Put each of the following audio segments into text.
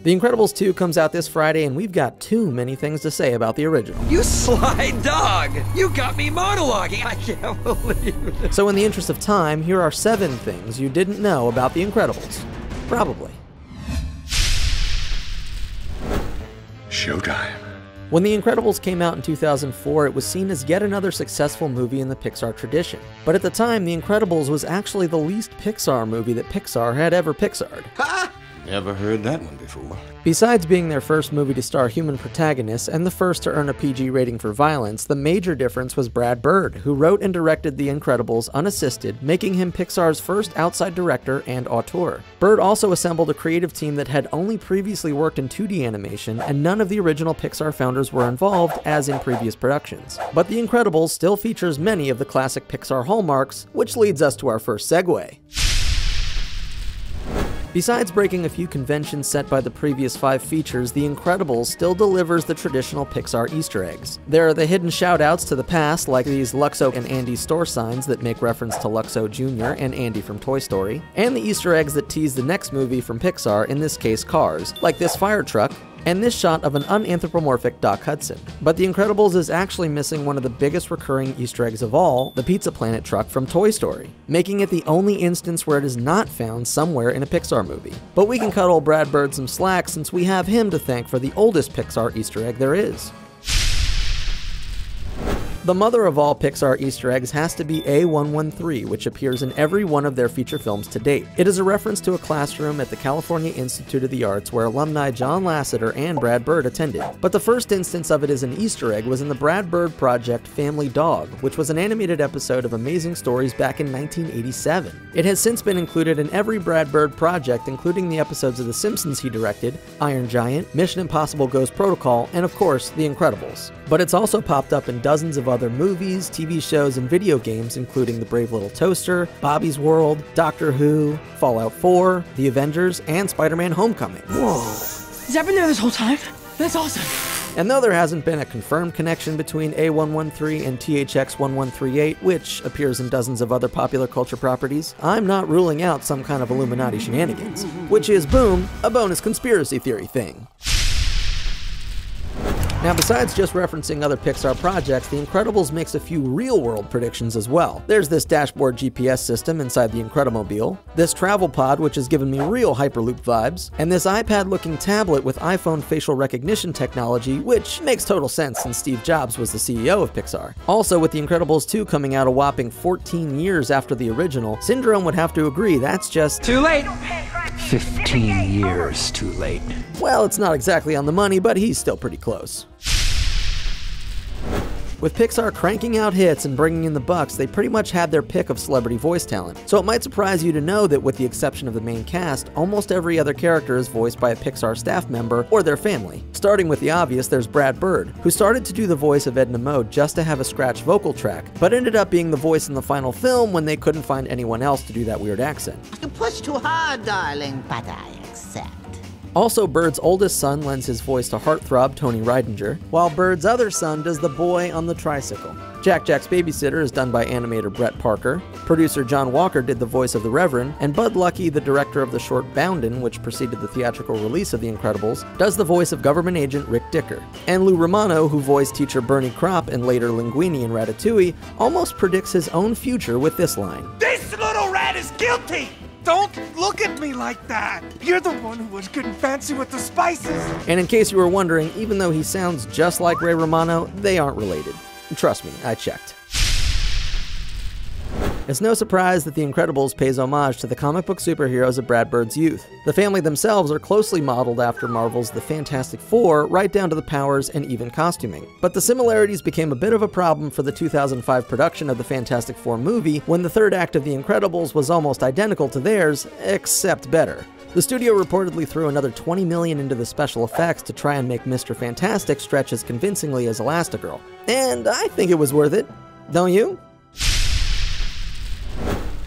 The Incredibles 2 comes out this Friday, and we've got too many things to say about the original. You sly dog! You got me monologuing! I can't believe it. So in the interest of time, here are 7 things you didn't know about The Incredibles. Probably. Showtime. When The Incredibles came out in 2004, it was seen as yet another successful movie in the Pixar tradition. But at the time, The Incredibles was actually the least Pixar movie that Pixar had ever Pixar'd. Ha! Never heard that one before. Besides being their first movie to star human protagonists and the first to earn a PG rating for violence, the major difference was Brad Bird, who wrote and directed The Incredibles unassisted, making him Pixar's first outside director and auteur. Bird also assembled a creative team that had only previously worked in 2D animation, and none of the original Pixar founders were involved, as in previous productions. But The Incredibles still features many of the classic Pixar hallmarks, which leads us to our first segue. Besides breaking a few conventions set by the previous 5 features, The Incredibles still delivers the traditional Pixar Easter eggs. There are the hidden shout-outs to the past, like these Luxo and Andy store signs that make reference to Luxo Jr. and Andy from Toy Story, and the Easter eggs that tease the next movie from Pixar, in this case Cars, like this fire truck, and this shot of an unanthropomorphic Doc Hudson. But The Incredibles is actually missing one of the biggest recurring Easter eggs of all, the Pizza Planet truck from Toy Story, making it the only instance where it is not found somewhere in a Pixar movie. But we can cut old Brad Bird some slack since we have him to thank for the oldest Pixar Easter egg there is. The mother of all Pixar Easter eggs has to be A113, which appears in every one of their feature films to date. It is a reference to a classroom at the California Institute of the Arts where alumni John Lasseter and Brad Bird attended. But the first instance of it as an Easter egg was in the Brad Bird Project Family Dog, which was an animated episode of Amazing Stories back in 1987. It has since been included in every Brad Bird project, including the episodes of The Simpsons he directed, Iron Giant, Mission Impossible Ghost Protocol, and of course, The Incredibles. But it's also popped up in dozens of other movies, TV shows, and video games, including The Brave Little Toaster, Bobby's World, Doctor Who, Fallout 4, The Avengers, and Spider-Man Homecoming. Whoa. Has that been there this whole time? That's awesome. And though there hasn't been a confirmed connection between A113 and THX1138, which appears in dozens of other popular culture properties, I'm not ruling out some kind of Illuminati shenanigans, which is, boom, a bonus conspiracy theory thing. Now, besides just referencing other Pixar projects, The Incredibles makes a few real-world predictions as well. There's this dashboard GPS system inside the Incredimobile, this travel pod which has given me real Hyperloop vibes, and this iPad-looking tablet with iPhone facial recognition technology, which makes total sense since Steve Jobs was the CEO of Pixar. Also, with The Incredibles 2 coming out a whopping 14 years after the original, Syndrome would have to agree that's just Too late! 15 years too late. Well, it's not exactly on the money, but he's still pretty close. With Pixar cranking out hits and bringing in the bucks, they pretty much had their pick of celebrity voice talent. So it might surprise you to know that with the exception of the main cast, almost every other character is voiced by a Pixar staff member or their family. Starting with the obvious, there's Brad Bird, who started to do the voice of Edna Mode just to have a scratch vocal track, but ended up being the voice in the final film when they couldn't find anyone else to do that weird accent. You push too hard, darling, but I accept. Also, Bird's oldest son lends his voice to heartthrob Tony Reidinger, while Bird's other son does the boy on the tricycle. Jack's Babysitter is done by animator Brett Parker, producer John Walker did the voice of the Reverend, and Bud Luckey, the director of the short Bounden, which preceded the theatrical release of The Incredibles, does the voice of government agent Rick Dicker. And Lou Romano, who voiced teacher Bernie Kropp and later Linguini in Ratatouille, almost predicts his own future with this line. This little rat is guilty! Don't look at me like that! You're the one who was getting fancy with the spices! And in case you were wondering, even though he sounds just like Ray Romano, they aren't related. Trust me, I checked. It's no surprise that The Incredibles pays homage to the comic book superheroes of Brad Bird's youth. The family themselves are closely modeled after Marvel's The Fantastic Four, right down to the powers and even costuming. But the similarities became a bit of a problem for the 2005 production of the Fantastic Four movie, when the third act of The Incredibles was almost identical to theirs, except better. The studio reportedly threw another $20 million into the special effects to try and make Mr. Fantastic stretch as convincingly as Elastigirl. And I think it was worth it. Don't you?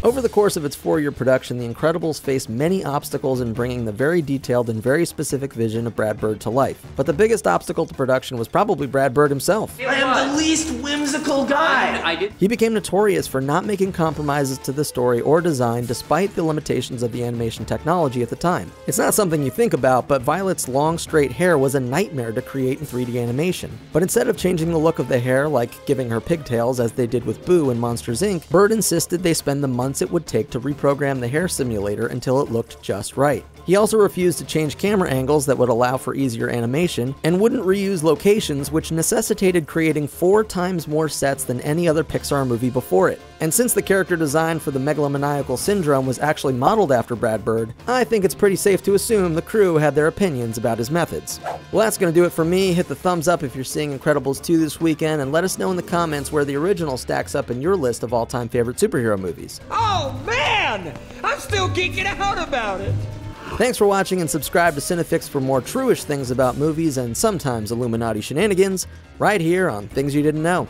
Over the course of its 4-year production, The Incredibles faced many obstacles in bringing the very detailed and very specific vision of Brad Bird to life. But the biggest obstacle to production was probably Brad Bird himself. I am the least whimsical guy! He became notorious for not making compromises to the story or design despite the limitations of the animation technology at the time. It's not something you think about, but Violet's long straight hair was a nightmare to create in 3D animation. But instead of changing the look of the hair, like giving her pigtails as they did with Boo in Monsters Inc., Bird insisted they spend the months it would take to reprogram the hair simulator until it looked just right. He also refused to change camera angles that would allow for easier animation, and wouldn't reuse locations, which necessitated creating 4 times more sets than any other Pixar movie before it. And since the character design for the megalomaniacal syndrome was actually modeled after Brad Bird, I think it's pretty safe to assume the crew had their opinions about his methods. Well, that's gonna do it for me. Hit the thumbs up if you're seeing Incredibles 2 this weekend, and let us know in the comments where the original stacks up in your list of all-time favorite superhero movies. Oh man! I'm still geeking out about it! Thanks for watching, and subscribe to Cinefix for more true-ish things about movies and sometimes Illuminati shenanigans, right here on Things You Didn't Know.